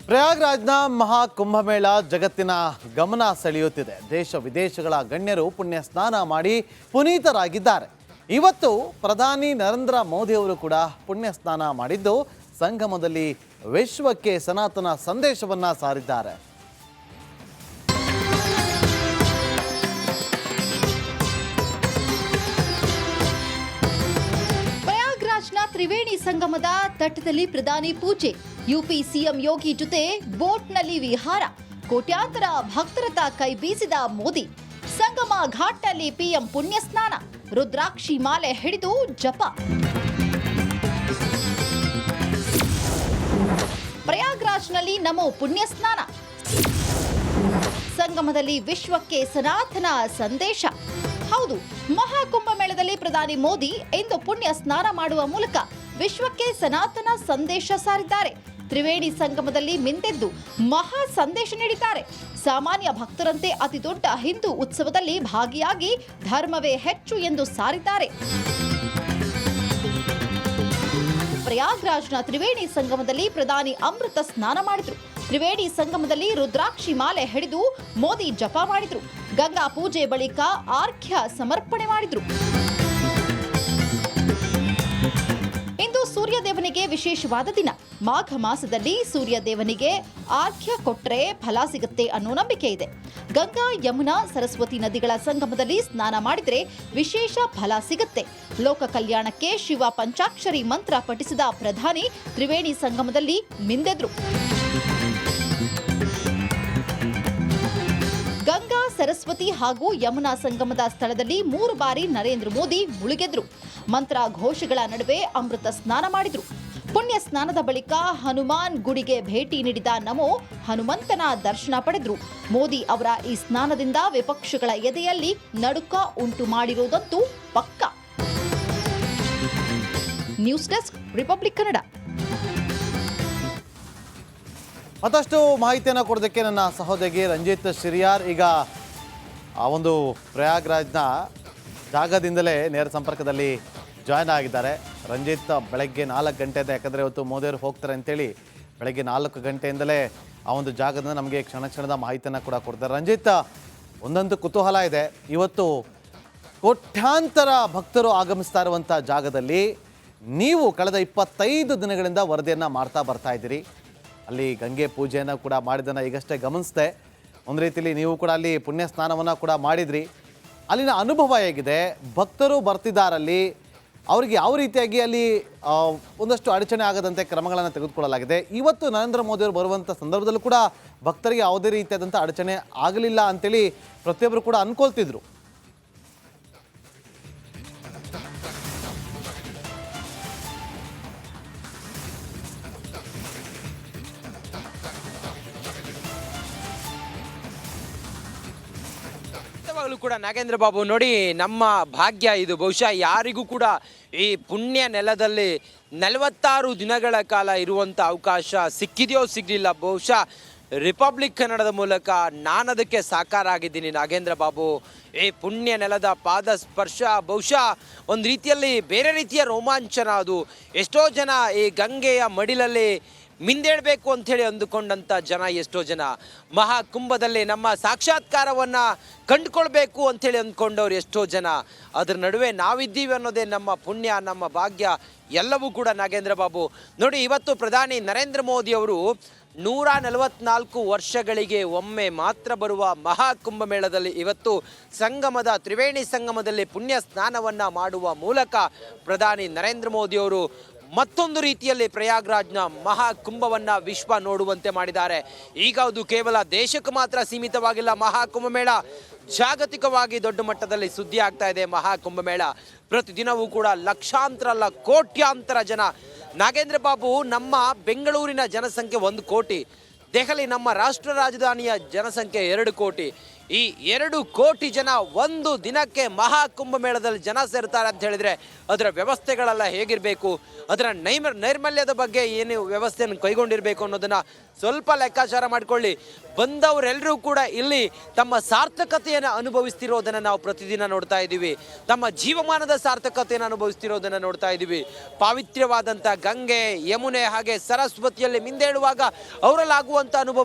ಪ್ರಯಾಗ್ರಾಜ್ನ ಮಹಾಕುಂಭಮೇಳ ಜಗತ್ತಿನ ಗಮನ ಸೆಳೆಯುತ್ತಿದೆ. ದೇಶ ವಿದೇಶಗಳ ಗಣ್ಯರು ಪುಣ್ಯ ಸ್ನಾನ ಮಾಡಿ ಪುನೀತರಾಗಿದ್ದಾರೆ. ಇವತ್ತು ಪ್ರಧಾನಿ ನರೇಂದ್ರ ಮೋದಿ ಅವರು ಕೂಡ ಪುಣ್ಯ ಸ್ನಾನ ಮಾಡಿದ್ದು ಸಂಗಮದಲ್ಲಿ ವಿಶ್ವಕ್ಕೆ ಸನಾತನ ಸಂದೇಶವನ್ನ ಸಾರಿದ್ದಾರೆ. ಪ್ರಯಾಗ್ರಾಜ್ನ ತ್ರಿವೇಣಿ ಸಂಗಮದ ತಟದಲ್ಲಿ ಪ್ರಧಾನಿ ಪೂಜೆ, ಯುಪಿ ಸಿಎಂ ಯೋಗಿ ಜೊತೆ ಬೋಟ್ನಲ್ಲಿ ವಿಹಾರ, ಕೋಟ್ಯಾಂತರ ಭಕ್ತರತ್ತ ಕೈ ಬೀಸಿದ ಮೋದಿ. ಸಂಗಮ ಘಾಟ್ನಲ್ಲಿ ಪಿಎಂ ಪುಣ್ಯ ಸ್ನಾನ, ರುದ್ರಾಕ್ಷಿ ಮಾಲೆ ಹಿಡಿದು ಜಪ. ಪ್ರಯಾಗ್ರಾಜ್ನಲ್ಲಿ ನಮೋ ಪುಣ್ಯ ಸ್ನಾನ, ಸಂಗಮದಲ್ಲಿ ವಿಶ್ವಕ್ಕೆ ಸನಾತನ ಸಂದೇಶ. ಹೌದು, ಮಹಾಕುಂಭಮೇಳದಲ್ಲಿ ಪ್ರಧಾನಿ ಮೋದಿ ಇಂದು ಪುಣ್ಯ ಸ್ನಾನ ಮಾಡುವ ಮೂಲಕ ವಿಶ್ವಕ್ಕೆ ಸನಾತನ ಸಂದೇಶ ಸಾರಿದ್ದಾರೆ. ತ್ರಿವೇಣಿ ಸಂಗಮದಲ್ಲಿ ಮಿಂದೆದ್ದು ಮಹಾ ಸಂದೇಶ ನೀಡಿದ್ದಾರೆ. ಸಾಮಾನ್ಯ ಭಕ್ತರಂತೆ ಅತಿ ದೊಡ್ಡ ಹಿಂದೂ ಉತ್ಸವದಲ್ಲಿ ಭಾಗಿಯಾಗಿ ಧರ್ಮವೇ ಹೆಚ್ಚು ಎಂದು ಸಾರಿದ್ದಾರೆ. ಪ್ರಯಾಗ್ರಾಜ್ನ ತ್ರಿವೇಣಿ ಸಂಗಮದಲ್ಲಿ ಪ್ರಧಾನಿ ಅಮೃತ ಸ್ನಾನ ಮಾಡಿದ್ರು. ತ್ರಿವೇಣಿ ಸಂಗಮದಲ್ಲಿ ರುದ್ರಾಕ್ಷಿ ಮಾಲೆ ಹಿಡಿದು ಮೋದಿ ಜಪ ಮಾಡಿದ್ರು. ಗಂಗಾ ಪೂಜೆ ಬಳಿಕ ಆರ್ಘ್ಯ ಸಮರ್ಪಣೆ ಮಾಡಿದ್ರು. ಇಂದು ಸೂರ್ಯದೇವನಿಗೆ ವಿಶೇಷವಾದ ದಿನ. ಮಾಘ ಮಾಸದಲ್ಲಿ ಸೂರ್ಯದೇವನಿಗೆ ಆರ್ಘ್ಯ ಕೊಟ್ಟರೆ ಫಲ ಸಿಗುತ್ತೆ ಅನ್ನೋ ನಂಬಿಕೆ ಇದೆ. ಗಂಗಾ, ಯಮುನಾ, ಸರಸ್ವತಿ ನದಿಗಳ ಸಂಗಮದಲ್ಲಿ ಸ್ನಾನ ಮಾಡಿದರೆ ವಿಶೇಷ ಫಲ ಸಿಗುತ್ತೆ. ಲೋಕ ಕಲ್ಯಾಣಕ್ಕೆ ಶಿವ ಪಂಚಾಕ್ಷರಿ ಮಂತ್ರ ಪಠಿಸಿದ ಪ್ರಧಾನಿ ತ್ರಿವೇಣಿ ಸಂಗಮದಲ್ಲಿ ಮಿಂದೆದ್ರು. ಗಂಗಾ, ಸರಸ್ವತಿ ಹಾಗೂ ಯಮುನಾ ಸಂಗಮದ ಸ್ಥಳದಲ್ಲಿ 3 ಬಾರಿ ನರೇಂದ್ರ ಮೋದಿ ಮುಳುಗೆದ್ರು. ಮಂತ್ರ ಘೋಷಗಳ ನಡುವೆ ಅಮೃತ ಸ್ನಾನ ಮಾಡಿದ್ರು. ಪುಣ್ಯ ಸ್ನಾನದ ಬಳಿಕ ಹನುಮಾನ್ ಗುಡಿಗೆ ಭೇಟಿ ನೀಡಿದ ನಮೋ ಹನುಮಂತನ ದರ್ಶನ ಪಡೆದ್ರು. ಮೋದಿ ಅವರ ಈ ಸ್ನಾನದಿಂದ ವಿಪಕ್ಷಗಳ ಎದೆಯಲ್ಲಿ ನಡುಕ ಉಂಟು ಮಾಡಿರುವುದಂತೂ ಪಕ್ಕ. News desk, republic Kannada. ಮತ್ತಷ್ಟು ಮಾಹಿತಿಯನ್ನು ಕೊಡೋದಕ್ಕೆ ನನ್ನ ಸಹೋದರಿ ರಂಜಿತ್ ಶಿರಿಯಾರ್ ಈಗ ಆ ಒಂದು ಪ್ರಯಾಗ್ರಾಜ್ನ ಜಾಗದಿಂದಲೇ ನೇರ ಸಂಪರ್ಕದಲ್ಲಿ ಜಾಯ್ನ್ ಆಗಿದ್ದಾರೆ. ರಂಜಿತ್, ಬೆಳಗ್ಗೆ 4 ಗಂಟೆಯಿಂದ, ಯಾಕಂದರೆ ಇವತ್ತು ಮೋದಿಯವರು ಹೋಗ್ತಾರೆ ಅಂತೇಳಿ ಬೆಳಗ್ಗೆ 4 ಗಂಟೆಯಿಂದಲೇ ಆ ಒಂದು ಜಾಗದಿಂದ ನಮಗೆ ಕ್ಷಣದ ಮಾಹಿತಿಯನ್ನು ಕೂಡ ಕೊಡ್ತಾರೆ. ರಂಜಿತ್, ಒಂದೊಂದು ಕುತೂಹಲ ಇದೆ. ಇವತ್ತು ಕೋಟ್ಯಾಂತರ ಭಕ್ತರು ಆಗಮಿಸ್ತಾ ಇರುವಂಥ ಜಾಗದಲ್ಲಿ ನೀವು ಕಳೆದ 25 ದಿನಗಳಿಂದ ವರದಿಯನ್ನು ಮಾಡ್ತಾ ಬರ್ತಾ ಇದ್ದೀರಿ. ಅಲ್ಲಿ ಗಂಗೆ ಪೂಜೆಯನ್ನು ಕೂಡ ಮಾಡಿದ್ದನ್ನು ಈಗಷ್ಟೇ ಗಮನಿಸಿದೆ. ಒಂದು ರೀತಿಯಲ್ಲಿ ನೀವು ಕೂಡ ಅಲ್ಲಿ ಪುಣ್ಯ ಸ್ನಾನವನ್ನು ಕೂಡ ಮಾಡಿದ್ರಿ. ಅಲ್ಲಿನ ಅನುಭವ ಹೇಗಿದೆ? ಭಕ್ತರು ಬರ್ತಿದ್ದಾರಲ್ಲಿ, ಅವರಿಗೆ ಯಾವ ರೀತಿಯಾಗಿ ಅಲ್ಲಿ ಒಂದಷ್ಟು ಅಡಚಣೆ ಆಗದಂತೆ ಕ್ರಮಗಳನ್ನು ತೆಗೆದುಕೊಳ್ಳಲಾಗಿದೆ? ಇವತ್ತು ನರೇಂದ್ರ ಮೋದಿಯವರು ಬರುವಂಥ ಸಂದರ್ಭದಲ್ಲೂ ಕೂಡ ಭಕ್ತರಿಗೆ ಯಾವುದೇ ರೀತಿಯಾದಂಥ ಅಡಚಣೆ ಆಗಲಿಲ್ಲ ಅಂತೇಳಿ ಪ್ರತಿಯೊಬ್ಬರು ಕೂಡ ಅಂದ್ಕೊಳ್ತಿದ್ರು. ಕೂಡ ನಾಗೇಂದ್ರ ಬಾಬು, ನೋಡಿ, ನಮ್ಮ ಭಾಗ್ಯ ಇದು. ಬಹುಶಃ ಯಾರಿಗೂ ಕೂಡ ಈ ಪುಣ್ಯ ನೆಲದಲ್ಲಿ 46 ದಿನಗಳ ಕಾಲ ಇರುವಂಥ ಅವಕಾಶ ಸಿಕ್ಕಿದೆಯೋ ಸಿಗಲಿಲ್ಲ. ಬಹುಶಃ ರಿಪಬ್ಲಿಕ್ ಕನ್ನಡದ ಮೂಲಕ ನಾನು ಅದಕ್ಕೆ ಸಾಕಾರ ಆಗಿದ್ದೀನಿ ನಾಗೇಂದ್ರ ಬಾಬು. ಈ ಪುಣ್ಯ ನೆಲದ ಪಾದ ಸ್ಪರ್ಶ ಬಹುಶಃ ಒಂದು ರೀತಿಯಲ್ಲಿ ಬೇರೆ ರೀತಿಯ ರೋಮಾಂಚನ. ಅದು ಎಷ್ಟೋ ಜನ ಈ ಗಂಗೆಯ ಮಡಿಲಲ್ಲಿ ಮಿಂದೇಳಬೇಕು ಅಂಥೇಳಿ ಅಂದುಕೊಂಡಂಥ ಜನ ಎಷ್ಟೋ ಜನ, ಮಹಾಕುಂಭದಲ್ಲಿ ನಮ್ಮ ಸಾಕ್ಷಾತ್ಕಾರವನ್ನು ಕಂಡುಕೊಳ್ಬೇಕು ಅಂಥೇಳಿ ಅಂದ್ಕೊಂಡವ್ರು ಎಷ್ಟೋ ಜನ. ಅದರ ನಡುವೆ ನಾವಿದ್ದೀವಿ ಅನ್ನೋದೇ ನಮ್ಮ ಪುಣ್ಯ, ನಮ್ಮ ಭಾಗ್ಯ ಎಲ್ಲವೂ ಕೂಡ ನಾಗೇಂದ್ರ ಬಾಬು. ನೋಡಿ, ಇವತ್ತು ಪ್ರಧಾನಿ ನರೇಂದ್ರ ಮೋದಿ ಅವರು 144 ವರ್ಷಗಳಿಗೆ ಒಮ್ಮೆ ಮಾತ್ರ ಬರುವ ಮಹಾಕುಂಭಮೇಳದಲ್ಲಿ ಇವತ್ತು ಸಂಗಮದ ತ್ರಿವೇಣಿ ಸಂಗಮದಲ್ಲಿ ಪುಣ್ಯ ಸ್ನಾನವನ್ನು ಮಾಡುವ ಮೂಲಕ ಪ್ರಧಾನಿ ನರೇಂದ್ರ ಮೋದಿಯವರು ಮತ್ತೊಂದು ರೀತಿಯಲ್ಲಿ ಪ್ರಯಾಗ್ರಾಜ್ನ ಮಹಾಕುಂಭವನ್ನು ವಿಶ್ವ ನೋಡುವಂತೆ ಮಾಡಿದ್ದಾರೆ. ಈಗ ಅದು ಕೇವಲ ದೇಶಕ್ಕೆ ಮಾತ್ರ ಸೀಮಿತವಾಗಿಲ್ಲ. ಮಹಾಕುಂಭಮೇಳ ಜಾಗತಿಕವಾಗಿ ದೊಡ್ಡ ಮಟ್ಟದಲ್ಲಿ ಸುದ್ದಿ ಆಗ್ತಾ ಇದೆ. ಮಹಾಕುಂಭಮೇಳ ಪ್ರತಿದಿನವೂ ಕೂಡ ಲಕ್ಷಾಂತರ ಅಲ್ಲ, ಕೋಟ್ಯಾಂತರ ಜನ. ನಾಗೇಂದ್ರ ಬಾಬು, ನಮ್ಮ ಬೆಂಗಳೂರಿನ ಜನಸಂಖ್ಯೆ 1 ಕೋಟಿ, ದೆಹಲಿ ನಮ್ಮ ರಾಷ್ಟ್ರ ರಾಜಧಾನಿಯ ಜನಸಂಖ್ಯೆ 2 ಕೋಟಿ. ಈ 2 ಕೋಟಿ ಜನ ಒಂದು ದಿನಕ್ಕೆ ಮಹಾಕುಂಭಮೇಳದಲ್ಲಿ ಜನ ಸೇರ್ತಾರೆ ಅಂತ ಹೇಳಿದ್ರೆ ಅದರ ವ್ಯವಸ್ಥೆಗಳೆಲ್ಲ ಹೇಗಿರಬೇಕು, ಅದರ ನೈರ್ಮಲ್ಯದ ಬಗ್ಗೆ ಏನು ವ್ಯವಸ್ಥೆಯನ್ನು ಕೈಗೊಂಡಿರಬೇಕು ಅನ್ನೋದನ್ನ ಸ್ವಲ್ಪ ಲೆಕ್ಕಾಚಾರ ಮಾಡಿಕೊಳ್ಳಿ. ಬಂದವರೆಲ್ಲರೂ ಕೂಡ ಇಲ್ಲಿ ತಮ್ಮ ಸಾರ್ಥಕತೆಯನ್ನು ಅನುಭವಿಸ್ತಿರೋದನ್ನು ನಾವು ಪ್ರತಿದಿನ ನೋಡ್ತಾ ಇದ್ದೀವಿ. ತಮ್ಮ ಜೀವಮಾನದ ಸಾರ್ಥಕತೆಯನ್ನು ಅನುಭವಿಸ್ತಿರೋದನ್ನು ನೋಡ್ತಾ ಇದ್ದೀವಿ. ಪಾವಿತ್ರ್ಯವಾದಂಥ ಗಂಗೆ, ಯಮುನೆ ಹಾಗೆ ಸರಸ್ವತಿಯಲ್ಲಿ ಮಿಂದೇಳುವಾಗ ಅವರಲ್ಲಾಗುವಂಥ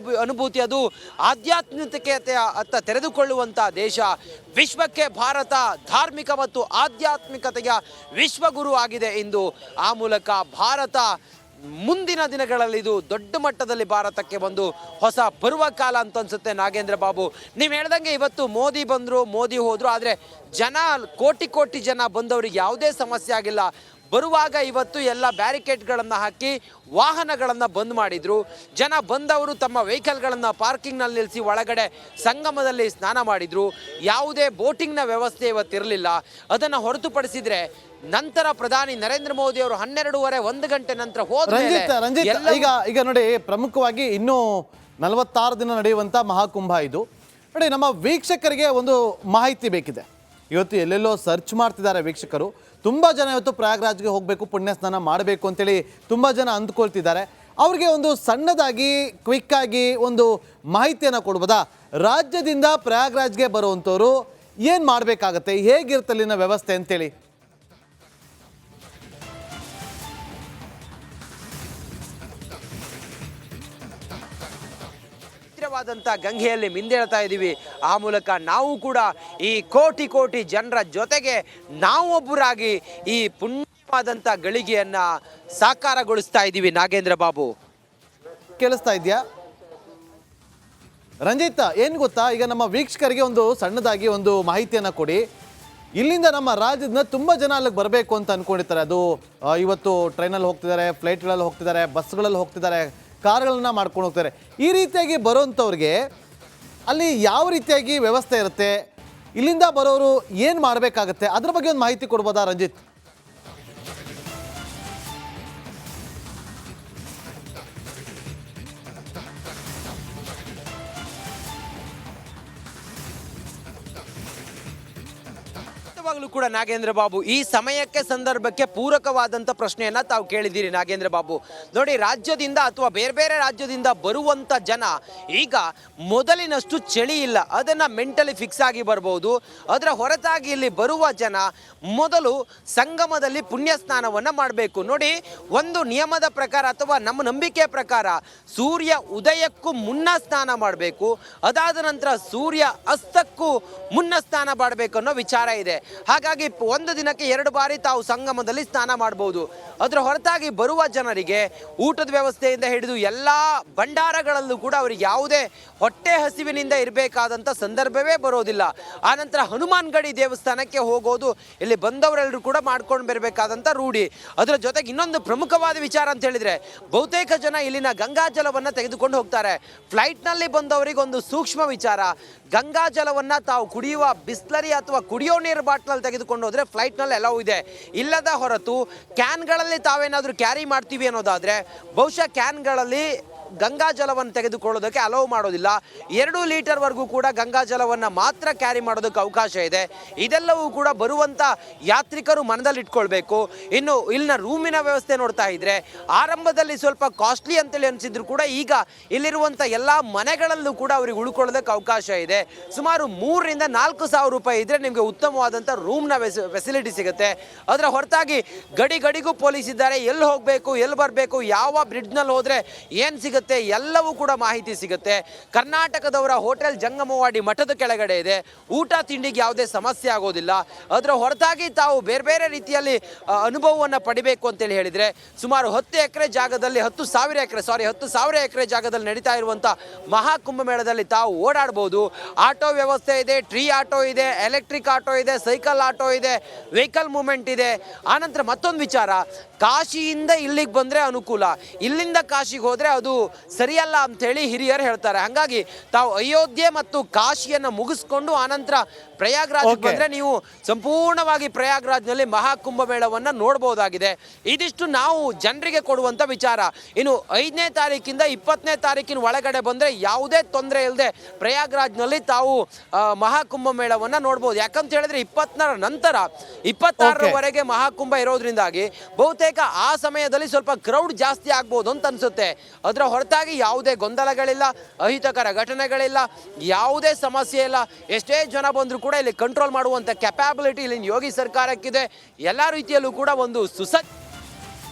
ಅನುಭೂತಿ ಅದು ಆಧ್ಯಾತ್ಮಿಕತೆಯ ಅತ್ತ ತೆರೆದುಕೊಳ್ಳುವಂಥ ದೇಶ. ವಿಶ್ವಕ್ಕೆ ಭಾರತ ಧಾರ್ಮಿಕ ಮತ್ತು ಆಧ್ಯಾತ್ಮಿಕತೆಯ ವಿಶ್ವಗುರು ಆಗಿದೆ ಇಂದು. ಆ ಮೂಲಕ ಭಾರತ ಮುಂದಿನ ದಿನಗಳಲ್ಲಿ ಇದು ದೊಡ್ಡ ಮಟ್ಟದಲ್ಲಿ ಭಾರತಕ್ಕೆ ಒಂದು ಹೊಸ ಪರ್ವಕಾಲ ಅಂತ ಅನ್ಸುತ್ತೆ. ನಾಗೇಂದ್ರ ಬಾಬು, ನೀವು ಹೇಳ್ದಂಗೆ ಇವತ್ತು ಮೋದಿ ಬಂದರು, ಮೋದಿ ಹೋದರು, ಆದರೆ ಜನ ಕೋಟಿ ಜನ ಬಂದವರಿಗೆ ಯಾವುದೇ ಸಮಸ್ಯೆ ಆಗಿಲ್ಲ. ಬರುವಾಗ ಇವತ್ತು ಎಲ್ಲ ಬ್ಯಾರಿಕೇಡ್ಗಳನ್ನು ಹಾಕಿ ವಾಹನಗಳನ್ನು ಬಂದ್ ಮಾಡಿದ್ರು. ಜನ ಬಂದವರು ತಮ್ಮ ವೆಹಿಕಲ್ಗಳನ್ನು ಪಾರ್ಕಿಂಗ್ನಲ್ಲಿ ನಿಲ್ಲಿಸಿ ಒಳಗಡೆ ಸಂಗಮದಲ್ಲಿ ಸ್ನಾನ ಮಾಡಿದ್ರು. ಯಾವುದೇ ಬೋಟಿಂಗ್ನ ವ್ಯವಸ್ಥೆ ಇವತ್ತಿರಲಿಲ್ಲ. ಅದನ್ನು ಹೊರತುಪಡಿಸಿದ್ರೆ ನಂತರ ಪ್ರಧಾನಿ ನರೇಂದ್ರ ಮೋದಿ ಅವರು 12:30 ಗಂಟೆ ನಂತರ ರಂಜಿತ್, ಈಗ ನೋಡಿ, ಪ್ರಮುಖವಾಗಿ ಇನ್ನೂ 46 ದಿನ ನಡೆಯುವಂಥ ಮಹಾಕುಂಭ ಇದು. ನೋಡಿ, ನಮ್ಮ ವೀಕ್ಷಕರಿಗೆ ಒಂದು ಮಾಹಿತಿ ಬೇಕಿದೆ. ಇವತ್ತು ಎಲ್ಲೆಲ್ಲೋ ಸರ್ಚ್ ಮಾಡ್ತಿದ್ದಾರೆ ವೀಕ್ಷಕರು. ತುಂಬ ಜನ ಇವತ್ತು ಪ್ರಯಾಗ್ರಾಜ್ಗೆ ಹೋಗಬೇಕು, ಪುಣ್ಯ ಸ್ನಾನ ಮಾಡಬೇಕು ಅಂತೇಳಿ ತುಂಬ ಜನ ಅಂದ್ಕೊಳ್ತಿದ್ದಾರೆ. ಅವ್ರಿಗೆ ಒಂದು ಸಣ್ಣದಾಗಿ ಕ್ವಿಕ್ಕಾಗಿ ಒಂದು ಮಾಹಿತಿಯನ್ನು ಕೊಡ್ಬೋದಾ? ರಾಜ್ಯದಿಂದ ಪ್ರಯಾಗ್ರಾಜ್ಗೆ ಬರುವಂಥವ್ರು ಏನು ಮಾಡಬೇಕಾಗತ್ತೆ, ಹೇಗಿರುತ್ತೆ ಅಲ್ಲಿನ ವ್ಯವಸ್ಥೆ ಅಂತೇಳಿ? ವಾದಂಥ ಗಂಗೆಯಲ್ಲಿ ಮಿಂದೇಳ್ತಾ ಇದ್ದೀವಿ. ಆ ಮೂಲಕ ನಾವು ಕೂಡ ಈ ಕೋಟಿ ಜನರ ಜೊತೆಗೆ ನಾವೊಬ್ಬರಾಗಿ ಈ ಪುಣ್ಯವಾದಂಥ ಗಳಿಗೆಯನ್ನ ಸಾಕಾರಗೊಳಿಸ್ತಾ ಇದ್ದೀವಿ. ನಾಗೇಂದ್ರ ಬಾಬು, ಕೇಳಿಸ್ತಾ ಇದೆಯಾ? ರಂಜಿತ್, ಏನು ಗೊತ್ತಾ, ಈಗ ನಮ್ಮ ವೀಕ್ಷಕರಿಗೆ ಒಂದು ಸಣ್ಣದಾಗಿ ಒಂದು ಮಾಹಿತಿಯನ್ನು ಕೊಡಿ. ಇಲ್ಲಿಂದ ನಮ್ಮ ರಾಜ್ಯದಿಂದ ತುಂಬ ಜನ ಅಲ್ಲಿಗೆ ಬರಬೇಕು ಅಂತ ಅಂದ್ಕೊಂಡಿರ್ತಾರೆ. ಅದು ಇವತ್ತು ಟ್ರೈನಲ್ಲಿ ಹೋಗ್ತಿದ್ದಾರೆ, ಫ್ಲೈಟ್ಗಳಲ್ಲಿ ಹೋಗ್ತಿದ್ದಾರೆ, ಬಸ್ಗಳಲ್ಲಿ ಹೋಗ್ತಿದ್ದಾರೆ, ಕಾರ್ಗಳನ್ನ ಮಾಡ್ಕೊಂಡು ಹೋಗ್ತಾರೆ. ಈ ರೀತಿಯಾಗಿ ಬರೋವಂಥವ್ರಿಗೆ ಅಲ್ಲಿ ಯಾವ ರೀತಿಯಾಗಿ ವ್ಯವಸ್ಥೆ ಇರುತ್ತೆ, ಇಲ್ಲಿಂದ ಬರೋರು ಏನು ಮಾಡಬೇಕಾಗತ್ತೆ, ಅದ್ರ ಬಗ್ಗೆ ಒಂದು ಮಾಹಿತಿ ಕೊಡ್ಬೋದಾ ರಂಜಿತ್? ಕೂಡ ನಾಗೇಂದ್ರ ಬಾಬು, ಈ ಸಮಯಕ್ಕೆ ಸಂದರ್ಭಕ್ಕೆ ಪೂರಕವಾದಂಥ ಪ್ರಶ್ನೆಯನ್ನ ತಾವು ಕೇಳಿದ್ದೀರಿ. ನಾಗೇಂದ್ರ ಬಾಬು ನೋಡಿ, ರಾಜ್ಯದಿಂದ ಅಥವಾ ಬೇರೆ ರಾಜ್ಯದಿಂದ ಬರುವಂತ ಜನ ಈಗ ಮೊದಲಿನಷ್ಟು ಚಳಿ ಇಲ್ಲ, ಅದನ್ನ ಮೆಂಟಲಿ ಫಿಕ್ಸ್ ಆಗಿ ಬರ್ಬೋದು. ಅದರ ಹೊರತಾಗಿ ಇಲ್ಲಿ ಬರುವ ಜನ ಮೊದಲು ಸಂಗಮದಲ್ಲಿ ಪುಣ್ಯ ಸ್ನಾನವನ್ನ ಮಾಡಬೇಕು. ನೋಡಿ, ಒಂದು ನಿಯಮದ ಪ್ರಕಾರ ಅಥವಾ ನಮ್ಮ ನಂಬಿಕೆ ಪ್ರಕಾರ ಸೂರ್ಯ ಉದಯಕ್ಕೂ ಮುನ್ನ ಸ್ನಾನ ಮಾಡಬೇಕು, ಅದಾದ ನಂತರ ಸೂರ್ಯ ಅಸ್ತಕ್ಕೂ ಮುನ್ನ ಸ್ನಾನ ಮಾಡಬೇಕು ಅನ್ನೋ ವಿಚಾರ ಇದೆ. ಹಾಗಾಗಿ ಒಂದು ದಿನಕ್ಕೆ 2 ಬಾರಿ ತಾವು ಸಂಗಮದಲ್ಲಿ ಸ್ನಾನ ಮಾಡಬಹುದು. ಅದರ ಹೊರತಾಗಿ ಬರುವ ಜನರಿಗೆ ಊಟದ ವ್ಯವಸ್ಥೆಯಿಂದ ಹಿಡಿದು ಎಲ್ಲ ಭಂಡಾರಗಳಲ್ಲೂ ಕೂಡ ಅವರಿಗೆ ಯಾವುದೇ ಹೊಟ್ಟೆ ಹಸಿವಿನಿಂದ ಇರಬೇಕಾದಂಥ ಸಂದರ್ಭವೇ ಬರೋದಿಲ್ಲ. ಆನಂತರ ಹನುಮಾನ್ ಗಡಿ ದೇವಸ್ಥಾನಕ್ಕೆ ಹೋಗೋದು ಇಲ್ಲಿ ಬಂದವರೆಲ್ಲರೂ ಕೂಡ ಮಾಡ್ಕೊಂಡು ಬರಬೇಕಾದಂಥ ರೂಢಿ. ಅದರ ಜೊತೆಗೆ ಇನ್ನೊಂದು ಪ್ರಮುಖವಾದ ವಿಚಾರ ಅಂತ ಹೇಳಿದ್ರೆ, ಬಹುತೇಕ ಜನ ಇಲ್ಲಿನ ಗಂಗಾ ಜಲವನ್ನು ತೆಗೆದುಕೊಂಡು ಹೋಗ್ತಾರೆ. ಫ್ಲೈಟ್ನಲ್ಲಿ ಬಂದವರಿಗೆ ಒಂದು ಸೂಕ್ಷ್ಮ ವಿಚಾರ, ಗಂಗಾ ಜಲವನ್ನು ತಾವು ಕುಡಿಯುವ ಬಿಸ್ಲರಿ ಅಥವಾ ಕುಡಿಯೋ ನೀರು ಬಾಟ್ಲಲ್ಲಿ ತೆಗೆದುಕೊಂಡು ಹೋದರೆ ಫ್ಲೈಟ್ನಲ್ಲಿ ಎಲ್ಲವೂ ಇದೆ. ಇಲ್ಲದ ಹೊರತು ಕ್ಯಾನ್ಗಳಲ್ಲಿ ತಾವೇನಾದರೂ ಕ್ಯಾರಿ ಮಾಡ್ತೀವಿ ಅನ್ನೋದಾದರೆ ಬಹುಶಃ ಕ್ಯಾನ್ಗಳಲ್ಲಿ ಗಂಗಾ ಜಲವನ್ನು ತೆಗೆದುಕೊಳ್ಳೋದಕ್ಕೆ ಅಲೋವ್ ಮಾಡೋದಿಲ್ಲ. 2 ಲೀಟರ್ವರೆಗೂ ಕೂಡ ಗಂಗಾ ಜಲವನ್ನು ಮಾತ್ರ ಕ್ಯಾರಿ ಮಾಡೋದಕ್ಕೆ ಅವಕಾಶ ಇದೆ. ಇದೆಲ್ಲವೂ ಕೂಡ ಬರುವಂಥ ಯಾತ್ರಿಕರು ಮನದಲ್ಲಿಟ್ಕೊಳ್ಬೇಕು. ಇನ್ನು ಇಲ್ಲಿನ ರೂಮಿನ ವ್ಯವಸ್ಥೆ ನೋಡ್ತಾ ಇದ್ರೆ ಆರಂಭದಲ್ಲಿ ಸ್ವಲ್ಪ ಕಾಸ್ಟ್ಲಿ ಅಂತೇಳಿ ಅನಿಸಿದ್ರು ಕೂಡ ಈಗ ಇಲ್ಲಿರುವಂಥ ಎಲ್ಲ ಮನೆಗಳಲ್ಲೂ ಕೂಡ ಅವ್ರಿಗೆ ಉಳ್ಕೊಳ್ಳೋದಕ್ಕೆ ಅವಕಾಶ ಇದೆ. ಸುಮಾರು 3,000 ರಿಂದ 4,000 ರೂಪಾಯಿ ಇದ್ರೆ ನಿಮಗೆ ಉತ್ತಮವಾದಂಥ ರೂಮ್ನ ಫೆಸಿಲಿಟಿ ಸಿಗುತ್ತೆ. ಅದರ ಹೊರತಾಗಿ ಗಡಿಗೂ ಪೊಲೀಸ್ ಇದ್ದಾರೆ, ಎಲ್ಲಿ ಹೋಗಬೇಕು, ಎಲ್ಲಿ ಬರಬೇಕು, ಯಾವ ಬ್ರಿಡ್ಜ್ನಲ್ಲಿ ಹೋದರೆ ಏನು ಸಿಗುತ್ತೆ, ಎಲ್ಲವೂ ಕೂಡ ಮಾಹಿತಿ ಸಿಗುತ್ತೆ. ಕರ್ನಾಟಕದವರ ಹೋಟೆಲ್ ಜಂಗಮವಾಡಿ ಮಠದ ಕೆಳಗಡೆ ಇದೆ. ಊಟ ತಿಂಡಿಗೆ ಯಾವುದೇ ಸಮಸ್ಯೆ ಆಗೋದಿಲ್ಲ. ಅದರ ಹೊರತಾಗಿ ತಾವು ಬೇರೆ ರೀತಿಯಲ್ಲಿ ಅನುಭವವನ್ನು ಪಡಿಬೇಕು ಅಂತೇಳಿ ಹೇಳಿದರೆ ಸುಮಾರು 10 ಎಕರೆ ಜಾಗದಲ್ಲಿ 10,000 ಎಕರೆ ಜಾಗದಲ್ಲಿ ನಡೀತಾ ಇರುವಂಥ ಮಹಾಕುಂಭಮೇಳದಲ್ಲಿ ತಾವು ಓಡಾಡ್ಬೋದು. ಆಟೋ ವ್ಯವಸ್ಥೆ ಇದೆ, ಟ್ರೀ ಆಟೋ ಇದೆ, ಎಲೆಕ್ಟ್ರಿಕ್ ಆಟೋ ಇದೆ, ಸೈಕಲ್ ಆಟೋ ಇದೆ, ವೆಹಿಕಲ್ ಮೂವ್ಮೆಂಟ್ ಇದೆ. ಆನಂತರ ಮತ್ತೊಂದು ವಿಚಾರ, ಕಾಶಿಯಿಂದ ಇಲ್ಲಿಗೆ ಬಂದರೆ ಅನುಕೂಲ, ಇಲ್ಲಿಂದ ಕಾಶಿಗೆ ಹೋದರೆ ಅದು ಸರಿಯಲ್ಲ ಅಂಥೇಳಿ ಹಿರಿಯರು ಹೇಳ್ತಾರೆ. ಹಾಗಾಗಿ ತಾವು ಅಯೋಧ್ಯೆ ಮತ್ತು ಕಾಶಿಯನ್ನು ಮುಗಿಸ್ಕೊಂಡು ಆನಂತರ ಪ್ರಯಾಗ್ರಾಜ್ ಬಂದ್ರೆ ನೀವು ಸಂಪೂರ್ಣವಾಗಿ ಪ್ರಯಾಗ್ರಾಜ್ನಲ್ಲಿ ಮಹಾಕುಂಭಮೇಳವನ್ನ ನೋಡಬಹುದಾಗಿದೆ. ಇದಿಷ್ಟು ನಾವು ಜನರಿಗೆ ಕೊಡುವಂತ ವಿಚಾರ. ಇನ್ನು 5ನೇ ತಾರೀಕಿಂದ 20ನೇ ತಾರೀಕಿನ ಒಳಗಡೆ ಬಂದ್ರೆ ಯಾವುದೇ ತೊಂದರೆ ಇಲ್ಲದೆ ಪ್ರಯಾಗ್ರಾಜ್ನಲ್ಲಿ ತಾವು ಮಹಾಕುಂಭಮೇಳವನ್ನ ನೋಡಬಹುದು. ಯಾಕಂತ ಹೇಳಿದ್ರೆ 20ರ ನಂತರ 26ರವರೆಗೆ ಮಹಾಕುಂಭ ಇರೋದ್ರಿಂದಾಗಿ ಬಹುತೇಕ ಆ ಸಮಯದಲ್ಲಿ ಸ್ವಲ್ಪ ಕ್ರೌಡ್ ಜಾಸ್ತಿ ಆಗ್ಬೋದು ಅಂತ ಅನ್ಸುತ್ತೆ. ಅದರ ಹೊರತಾಗಿ ಯಾವುದೇ ಗೊಂದಲಗಳಿಲ್ಲ, ಅಹಿತಕರ ಘಟನೆಗಳಿಲ್ಲ, ಯಾವುದೇ ಸಮಸ್ಯೆ ಇಲ್ಲ. ಎಷ್ಟೇ ಜನ ಬಂದರೂ ಕೂಡ ಇಲ್ಲಿ ಕಂಟ್ರೋಲ್ ಮಾಡುವಂತ ಕೆಪಾಬಿಲಿಟಿ ಇಲ್ಲಿನ ಯೋಗಿ ಸರ್ಕಾರಕ್ಕಿದೆ. ಎಲ್ಲ ರೀತಿಯಲ್ಲೂ ಕೂಡ ಒಂದು ಸುಸಜ್ಜಿತ